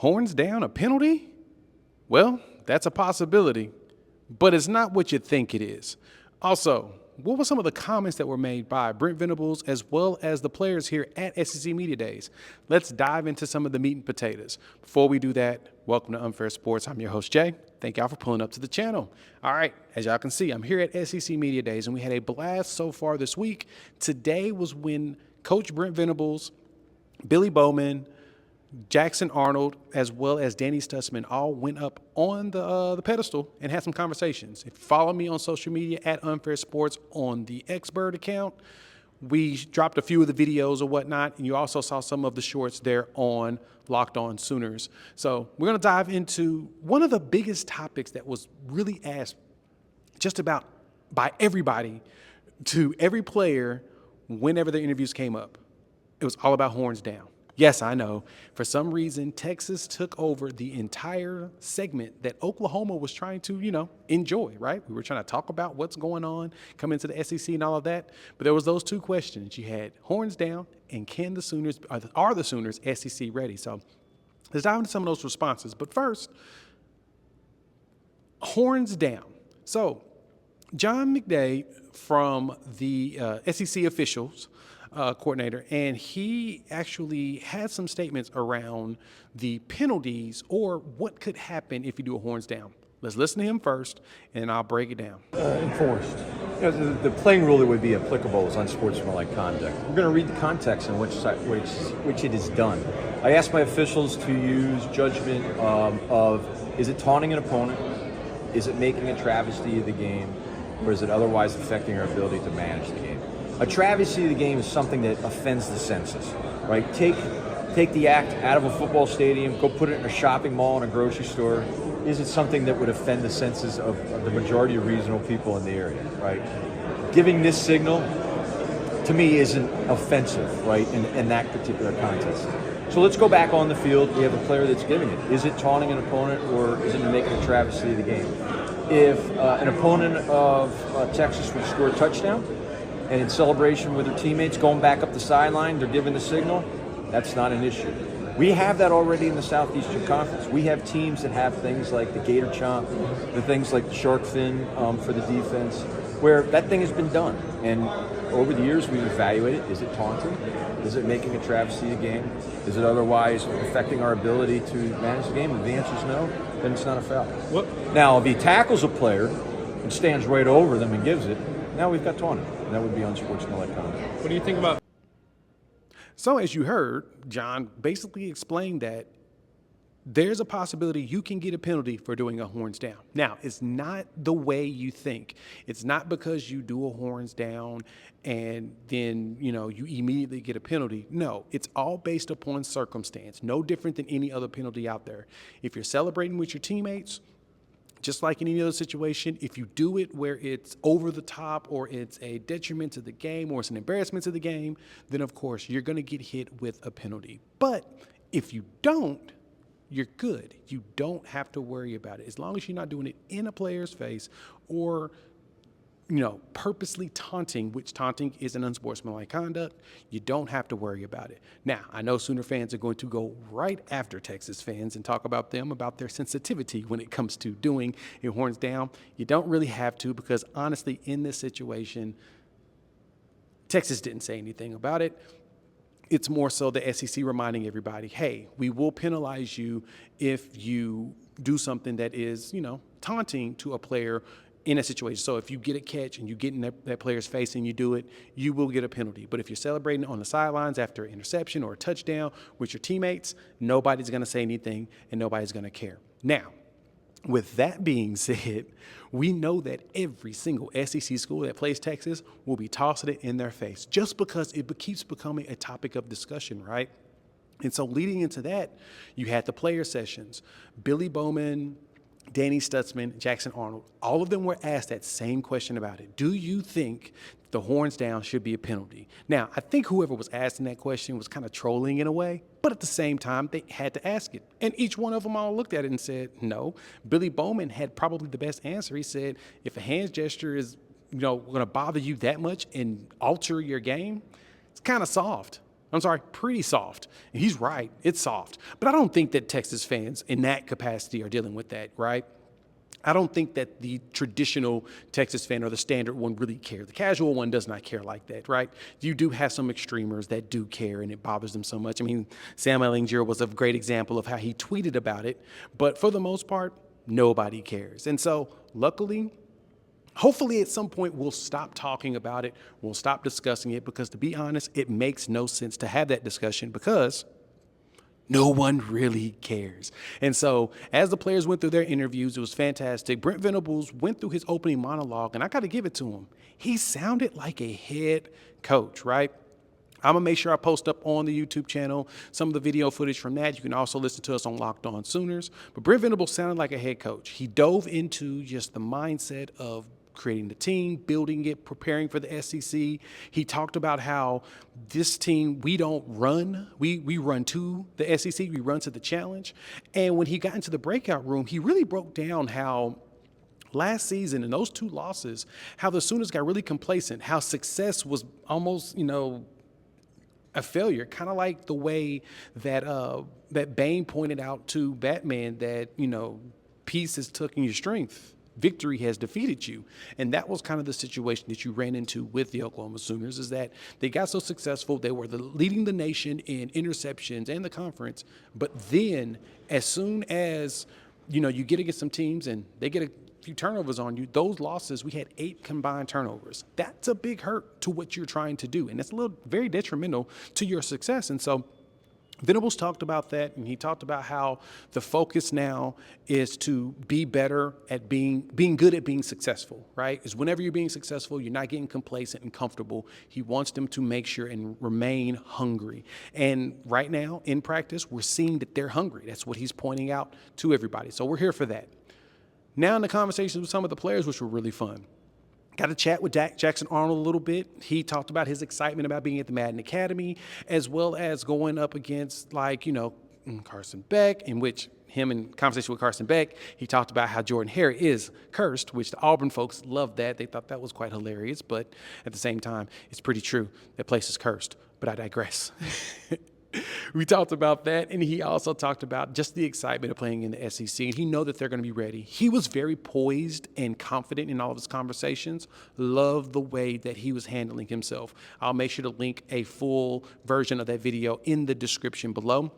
Horns down, a penalty? Well, that's a possibility, but it's not what you think it is. Also, what were some of the comments that were made by Brent Venables as well as the players here at SEC Media Days? Let's dive into some of the meat and potatoes. Before we do that, welcome to Unfair Sports. I'm your host, Jay. Thank y'all for pulling up to the channel. All right, as y'all can see, I'm here at SEC Media Days, and we had a blast so far this week. Today was when Coach Brent Venables, Billy Bowman, Jackson Arnold, as well as Danny Stutzman all went up on the pedestal and had some conversations. If you follow me on social media at Unfair Sports on the Xbird account, we dropped a few of the videos or whatnot, and you also saw some of the shorts there on Locked On Sooners. So we're going to dive into one of the biggest topics that was really asked just about by everybody to every player whenever their interviews came up. It was all about horns down. Yes, I know. For some reason, Texas took over the entire segment that Oklahoma was trying to, enjoy, right? We were trying to talk about what's going on, coming to the SEC and all of that. But there was those two questions. You had horns down and can the Sooners, are the Sooners SEC ready? So let's dive into some of those responses. But first, horns down. So John McDay from the SEC officials coordinator, and he actually had some statements around the penalties or what could happen if you do a horns down. Let's listen to him first, and I'll break it down. Enforced. The playing rule that would be applicable is unsportsmanlike conduct. We're going to read the context in which it is done. I asked my officials to use judgment of is it taunting an opponent, is it making a travesty of the game, or is it otherwise affecting our ability to manage the game? A travesty of the game is something that offends the senses, right? Take the act out of a football stadium, go put it in a shopping mall and a grocery store. Is it something that would offend the senses of the majority of reasonable people in the area, right? Giving this signal, to me, isn't offensive, right, in that particular context. So let's go back on the field. We have a player that's giving it. Is it taunting an opponent, or is it making a travesty of the game? If an opponent of Texas would score a touchdown, and in celebration with their teammates going back up the sideline, they're giving the signal, that's not an issue. We have that already in the Southeastern Conference. We have teams that have things like the Gator Chomp, the things like the Shark Fin for the defense, where that thing has been done. And over the years, we've evaluated, is it taunting? Is it making a travesty of the game? Is it otherwise affecting our ability to manage the game? If the answer is no, then it's not a foul. What? Now, if he tackles a player and stands right over them and gives it, now we've got taunting. That would be unsportsmanlike conduct. What do you think about? So as you heard, John basically explained that there's a possibility you can get a penalty for doing a horns down. Now, it's not the way you think. It's not because you do a horns down and then, you immediately get a penalty. No, it's all based upon circumstance. No different than any other penalty out there. If you're celebrating with your teammates, just like in any other situation, if you do it where it's over the top or it's a detriment to the game or it's an embarrassment to the game, then of course you're going to get hit with a penalty. But if you don't, you're good. You don't have to worry about it. As long as you're not doing it in a player's face or purposely taunting, which taunting is an unsportsmanlike conduct, you don't have to worry about it. Now, I know Sooner fans are going to go right after Texas fans and talk about their sensitivity when it comes to doing a horns down. You don't really have to, because honestly, in this situation, Texas didn't say anything about it. It's more so the SEC reminding everybody, hey, we will penalize you if you do something that is, taunting to a player in a situation. So if you get a catch and you get in that player's face and you do it, you will get a penalty. But if you're celebrating on the sidelines after an interception or a touchdown with your teammates, nobody's going to say anything and nobody's going to care. Now, with that being said, we know that every single SEC school that plays Texas will be tossing it in their face just because it keeps becoming a topic of discussion, right? And so leading into that, you had the player sessions. Billy Bowman, Danny Stutzman, Jackson Arnold, all of them were asked that same question about it. Do you think the horns down should be a penalty? Now, I think whoever was asking that question was kind of trolling in a way, but at the same time, they had to ask it. And each one of them all looked at it and said, no. Billy Bowman had probably the best answer. He said, if a hands gesture is, going to bother you that much and alter your game, it's kind of soft. I'm sorry, pretty soft. And he's right, it's soft. But I don't think that Texas fans in that capacity are dealing with that, right? I don't think that the traditional Texas fan or the standard one really care. The casual one does not care like that, right? You do have some extremers that do care, and it bothers them so much. I mean, Sam Ellinger was a great example of how he tweeted about it, but for the most part, nobody cares. And so, luckily, hopefully at some point we'll stop talking about it, we'll stop discussing it, because to be honest, it makes no sense to have that discussion because no one really cares. And so as the players went through their interviews, it was fantastic. Brent Venables went through his opening monologue, and I got to give it to him. He sounded like a head coach, right? I'm going to make sure I post up on the YouTube channel some of the video footage from that. You can also listen to us on Locked On Sooners. But Brent Venables sounded like a head coach. He dove into just the mindset of creating the team, building it, preparing for the SEC. He talked about how this team, we don't run. We run to the SEC. We run to the challenge. And when he got into the breakout room, he really broke down how last season in those 2 losses, how the Sooners got really complacent, how success was almost, a failure, kind of like the way that that Bane pointed out to Batman that, peace is taking your strength. Victory has defeated you. And that was kind of the situation that you ran into with the Oklahoma Sooners, is that they got so successful. They were leading the nation in interceptions and the conference. But then as soon as, you get against some teams and they get a few turnovers on you, those losses, we had 8 combined turnovers. That's a big hurt to what you're trying to do. And it's very detrimental to your success. And so Venables talked about that, and he talked about how the focus now is to be better at being good at being successful, right? Is whenever you're being successful, you're not getting complacent and comfortable. He wants them to make sure and remain hungry. And right now in practice, we're seeing that they're hungry. That's what he's pointing out to everybody. So we're here for that. Now in the conversations with some of the players, which were really fun. Got to chat with Jackson Arnold a little bit. He talked about his excitement about being at the Madden Academy, as well as going up against, Carson Beck, in which him in conversation with Carson Beck, he talked about how Jordan Hare is cursed, which the Auburn folks loved that. They thought that was quite hilarious, but at the same time, it's pretty true. That place is cursed, but I digress. We talked about that, and he also talked about just the excitement of playing in the SEC, and he know that they're going to be ready. He was very poised and confident in all of his conversations. Loved the way that he was handling himself. I'll make sure to link a full version of that video in the description below.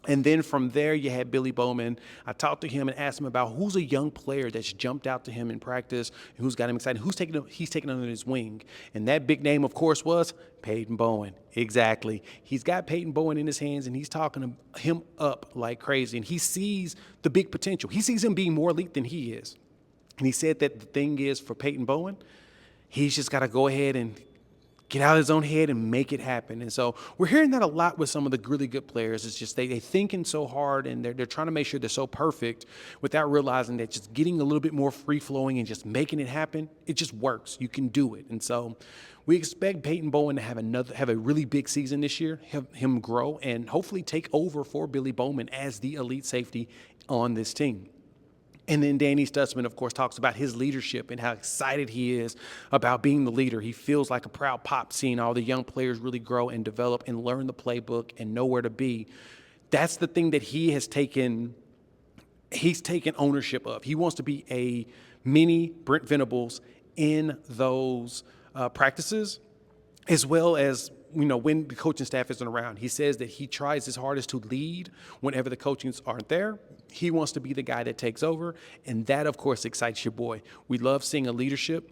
And then from there, you had Billy Bowman. I talked to him and asked him about who's a young player that's jumped out to him in practice, who's got him excited, he's taken under his wing. And that big name, of course, was Peyton Bowen. Exactly. He's got Peyton Bowen in his hands, and he's talking him up like crazy. And he sees the big potential. He sees him being more elite than he is. And he said that the thing is for Peyton Bowen, he's just got to go ahead and get out of his own head and make it happen. And so we're hearing that a lot with some of the really good players. It's just they thinking so hard, and they're trying to make sure they're so perfect without realizing that just getting a little bit more free-flowing and just making it happen, it just works. You can do it. And so we expect Peyton Bowen to have a really big season this year, have him grow, and hopefully take over for Billy Bowman as the elite safety on this team. And then Danny Stutzman, of course, talks about his leadership and how excited he is about being the leader. He feels like a proud pop seeing all the young players really grow and develop and learn the playbook and know where to be. That's the thing that he's taken ownership of. He wants to be a mini Brent Venables in those practices, as well as when the coaching staff isn't around. He says that he tries his hardest to lead whenever the coachings aren't there. He wants to be the guy that takes over, and that, of course, excites your boy. We love seeing a leadership,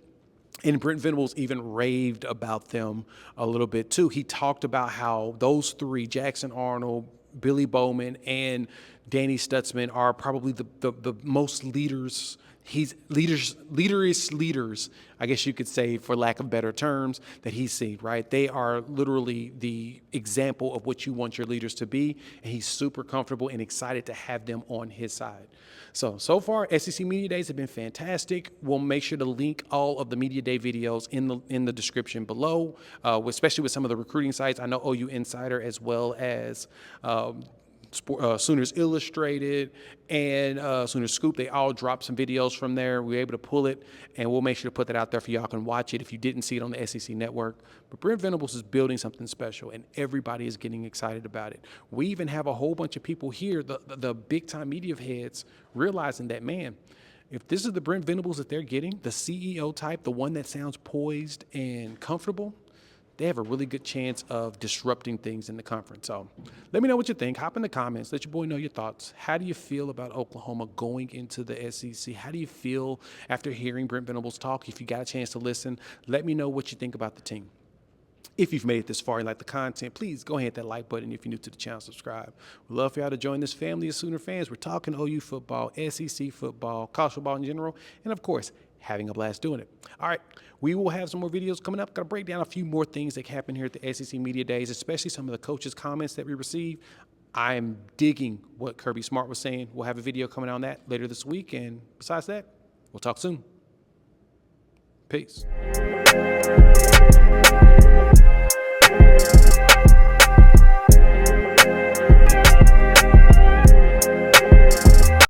and Brent Venables even raved about them a little bit, too. He talked about how those 3, Jackson Arnold, Billy Bowman, and Danny Stutzman, are probably the most leaders. He's leaders, I guess you could say, for lack of better terms, that he's seen, right? They are literally the example of what you want your leaders to be, and he's super comfortable and excited to have them on his side. So far, SEC Media Days have been fantastic. We'll make sure to link all of the Media Day videos in the description below, especially with some of the recruiting sites. I know OU Insider, as well as Sooners Illustrated, and Sooners Scoop. They all dropped some videos from there. We were able to pull it, and we'll make sure to put that out there for y'all can watch it if you didn't see it on the SEC Network. But Brent Venables is building something special, and everybody is getting excited about it. We even have a whole bunch of people here, the big-time media heads, realizing that, man, if this is the Brent Venables that they're getting, the CEO type, the one that sounds poised and comfortable, they have a really good chance of disrupting things in the conference. So let me know what you think. Hop in the comments. Let your boy know your thoughts. How do you feel about Oklahoma going into the SEC? How do you feel after hearing Brent Venables talk? If you got a chance to listen, let me know what you think about the team. If you've made it this far and like the content, please go ahead and hit that like button. If you're new to the channel, subscribe. We'd love for y'all to join this family of Sooner fans. We're talking OU football, SEC football, college football in general, and of course, having a blast doing it. All right, we will have some more videos coming up. Got to break down a few more things that happen here at the SEC Media Days, especially some of the coaches' comments that we received. I am digging what Kirby Smart was saying. We'll have a video coming on that later this week. And besides that, we'll talk soon. Peace.